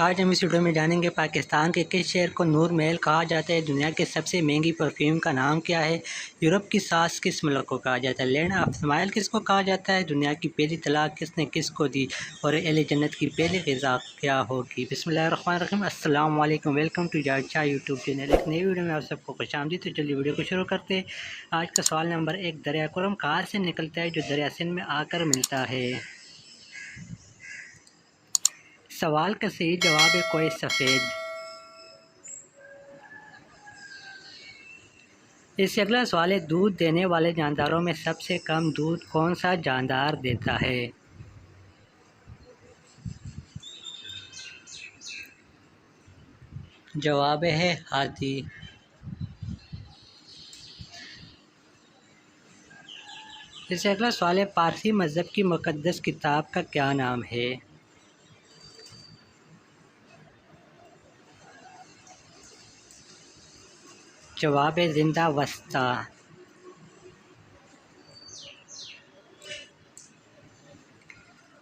आज हम इस वीडियो में जानेंगे पाकिस्तान के किस शहर को नूर महल कहा जाता है। दुनिया की सबसे महंगी परफ्यूम का नाम क्या है। यूरोप की सास किस मुल्क को कहा जाता है। लैंड ऑफ स्माइल किसको कहा जाता है। दुनिया की पहली तलाक किसने किसको दी और अहले जन्नत की पहली ग़िज़ा क्या होगी। बिस्मिल्लाहिर्रहमानिर्रहीम। अस्सलाम वालेकुम। वेलकम टू जायचा यूट्यूब चैनल। एक नई वीडियो में आप सबको खुशामदीद। तो चलिए वीडियो को शुरू करते हैं। आज का सवाल नंबर 1, दरिया कुरम कहाँ से निकलता है जो दरिया सिंध में आकर मिलता है। सवाल का सही जवाब है कोई सफ़ेद। इससे अगला सवाल है, दूध देने वाले जानदारों में सबसे कम दूध कौन सा जानदार देता है। जवाब है हाथी। इससे अगला सवाल है, पारसी मज़हब की मुक़द्दस किताब का क्या नाम है। जवाब है जिंदा वस्ता।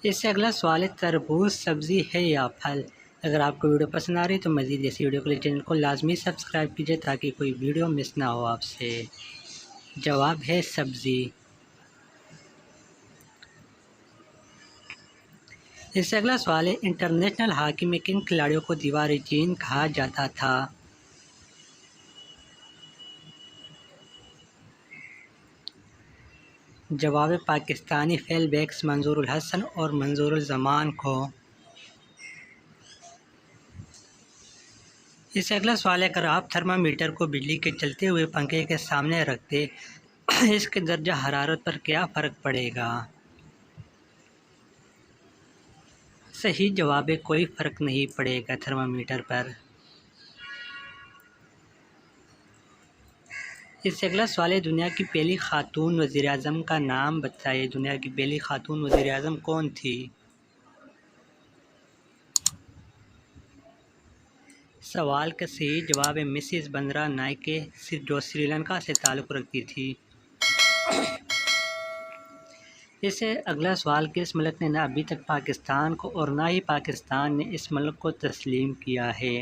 इससे अगला सवाल है, तरबूज सब्ज़ी है या फल। अगर आपको वीडियो पसंद आ रही है तो मज़ीद ऐसी वीडियो के लिए चैनल को लाजमी सब्सक्राइब कीजिए ताकि कोई वीडियो मिस ना हो आपसे। जवाब है सब्ज़ी। इससे अगला सवाल है, इंटरनेशनल हॉकी में किन खिलाड़ियों को दीवार चीन कहा जाता था। जवाब पाकिस्तानी फेल बैक्स मंजूरुल हसन और मंजूरुल ज़मान को। इससे अगला सवाल है, अगर आप थर्मामीटर को बिजली के चलते हुए पंखे के सामने रखते इसके दर्जा हरारत पर क्या फ़र्क पड़ेगा। सही जवाब है कोई फ़र्क नहीं पड़ेगा थर्मामीटर पर। इससे अगला सवाल है, दुनिया की पहली खातून वज़ीर-ए-आज़म का नाम बताइए। दुनिया की पहली खातून वज़ीर-ए-आज़म कौन थी। सवाल का सही जवाब है मिसिस बंदरा नायके, जो श्रीलंका से ताल्लुक़ रखती थी। इससे अगला सवाल, किस मुल्क ने ना अभी तक पाकिस्तान को और ना ही पाकिस्तान ने इस मुल्क को तस्लीम किया है।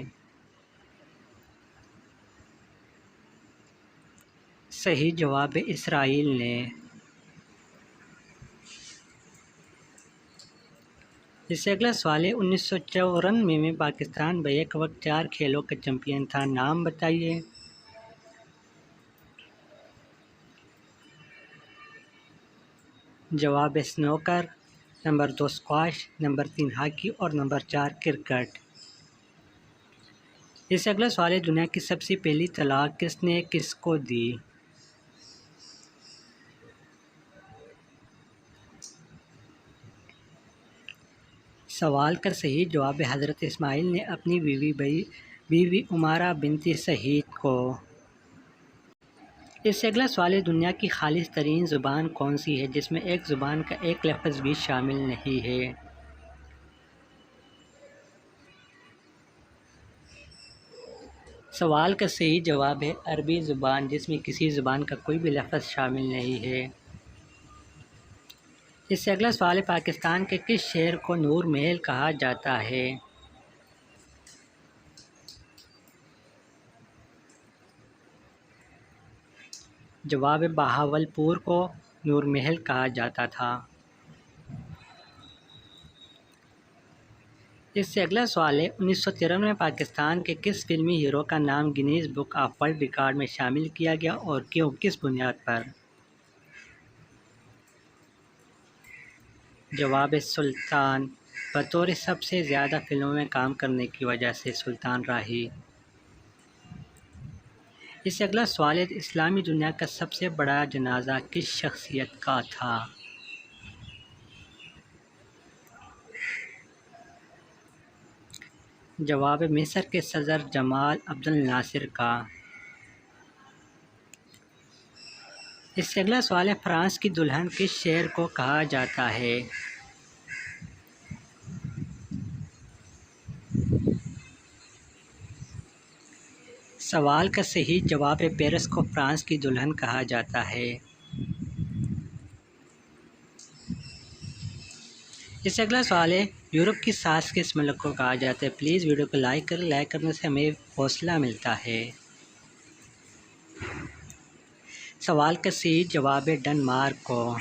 सही जवाब है इसराइल ने। इससे अगला सवाल है, 1994 में पाकिस्तान बैक वक्त 4 खेलों का चैम्पियन था। नाम बताइए। जवाब है snooker, number 2 squash, number 3 hockey और नंबर 4 क्रिकेट। इससे अगला सवाल है, दुनिया की सबसे पहली तलाक किसने किसको दी। सवाल का सही जवाब है हज़रत इस्माइल ने अपनी बीवी उमारा बिनती सहीद को। इससे अगला सवाल है, दुनिया की खालिस तरीन ज़ुबान कौन सी है जिसमें एक ज़ुबान का एक लफ्ज़ भी शामिल नहीं है। सवाल का सही जवाब है अरबी ज़ुबान, जिसमें किसी ज़ुबान का कोई भी लफ्ज़ शामिल नहीं है। इससे अगला सवाल है, पाकिस्तान के किस शहर को नूर महल कहा जाता है। जवाब है बहावलपुर को नूर महल कहा जाता था। इससे अगला सवाल है, 1993 में पाकिस्तान के किस फिल्मी हीरो का नाम Guinness book of world record में शामिल किया गया और क्यों, किस बुनियाद पर। जवाब है सुल्तान, बतौर सबसे ज़्यादा फिल्मों में काम करने की वजह से सुल्तान राही। इससे अगला सवाल है, इस्लामी दुनिया का सबसे बड़ा जनाजा किस शख्सियत का था। जवाब है मिस्र के सदर जमाल अब्दुल नासिर का। इससे अगला सवाल है, फ्रांस की दुल्हन किस शहर को कहा जाता है। सवाल का सही जवाब है पेरिस को फ्रांस की दुल्हन कहा जाता है। इससे अगला सवाल है, यूरोप की सांस किस मुल्क को कहा जाता है? प्लीज़ वीडियो को लाइक करें, लाइक करने से हमें हौसला मिलता है। सवाल का सही जवाब है डेनमार्क को।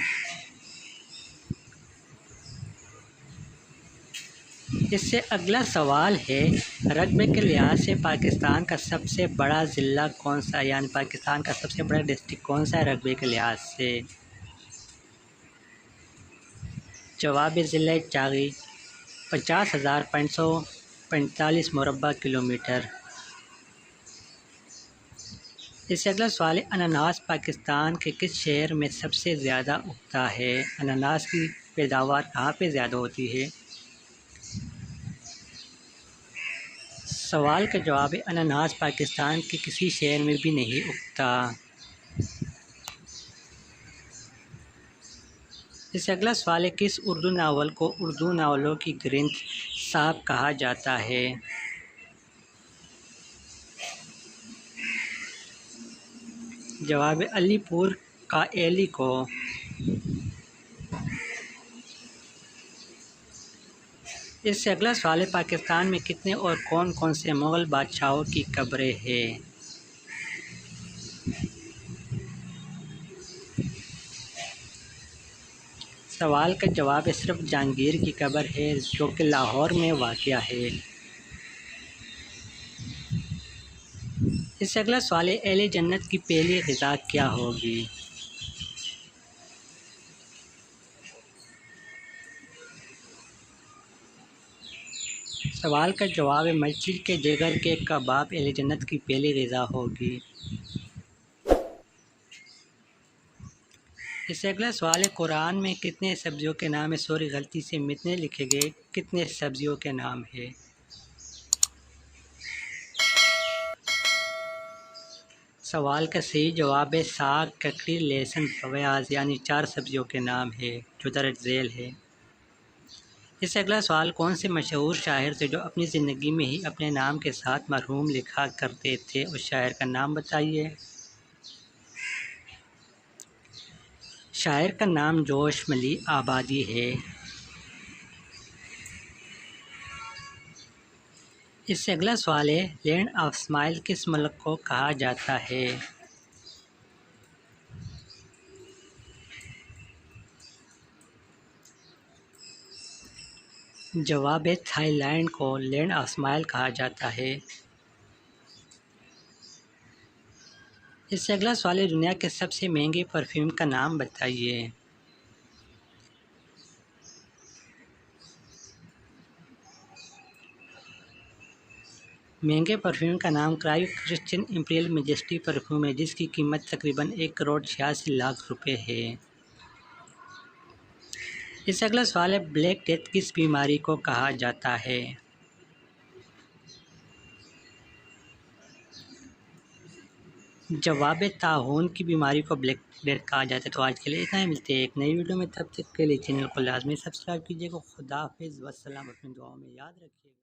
इससे अगला सवाल है, रकबे के लिहाज से पाकिस्तान का सबसे बड़ा ज़िला कौन सा है, यानी पाकिस्तान का सबसे बड़ा डिस्ट्रिक्ट कौन सा है रकबे के लिहाज से? जवाब है ज़िला चागी, 50,545 मुरबा किलोमीटर। इससे अगला सवाल है, अनानास पाकिस्तान के किस शहर में सबसे ज़्यादा उगता है? अनानास की पैदावार कहाँ पे ज़्यादा होती है? सवाल का जवाब है, अनानास पाकिस्तान के किसी शहर में भी नहीं उगता। इससे अगला सवाल है, किस उर्दू नावल को उर्दू नावलों की ग्रंथ साहब कहा जाता है? जवाब है अलीपुर कायली को। इससे अगला सवाल है, पाकिस्तान में कितने और कौन कौन से मुग़ल बादशाहों की कब्रें हैं? सवाल का जवाब है सिर्फ जहांगीर की कब्र है, जो कि लाहौर में वाक़या है। इससे अगला सवाल है, अहले जन्नत की पहली ग़िज़ा क्या होगी? सवाल का जवाब है मछली के जिगर के कबाब अहले जन्नत की पहली ग़िज़ा होगी। इससे अगला सवाल है, कुरान में कितने सब्जियों के नाम है? सॉरी, गलती से मितने लिखे गए, कितने सब्जियों के नाम है? सवाल का सही जवाब है साग, ककड़ी, लहसुन, प्याज, यानी 4 सब्जियों के नाम है जो दर्ज झेल है। इससे अगला सवाल, कौन से मशहूर शायर थे जो अपनी ज़िंदगी में ही अपने नाम के साथ मरहूम लिखा करते थे? उस शायर का नाम बताइए। शायर का नाम जोशमली आबादी है। इससे अगला सवाल है, लैंड ऑफ स्माइल किस मुल्क को कहा जाता है? जवाब है थाईलैंड को लैंड ऑफ स्माइल कहा जाता है। इससे अगला सवाल है, दुनिया के सबसे महंगे परफ्यूम का नाम बताइए। महंगे परफ्यूम का नाम cryo Christian imperial majesty perfume है, जिसकी कीमत तकरीबन 1,86,00,000 रुपये है। इससे अगला सवाल है, ब्लैक डेथ किस बीमारी को कहा जाता है? जवाब है ताउन की बीमारी को ब्लैक डेथ कहा जाता है। तो आज के लिए इतना ही, मिलते हैं एक नई वीडियो में, तब तक के लिए चैनल को लाजमी सब्सक्राइब कीजिएगा। खुदा हाफिज़, वस्सलाम, अपनी दुआओं में याद रखिएगा।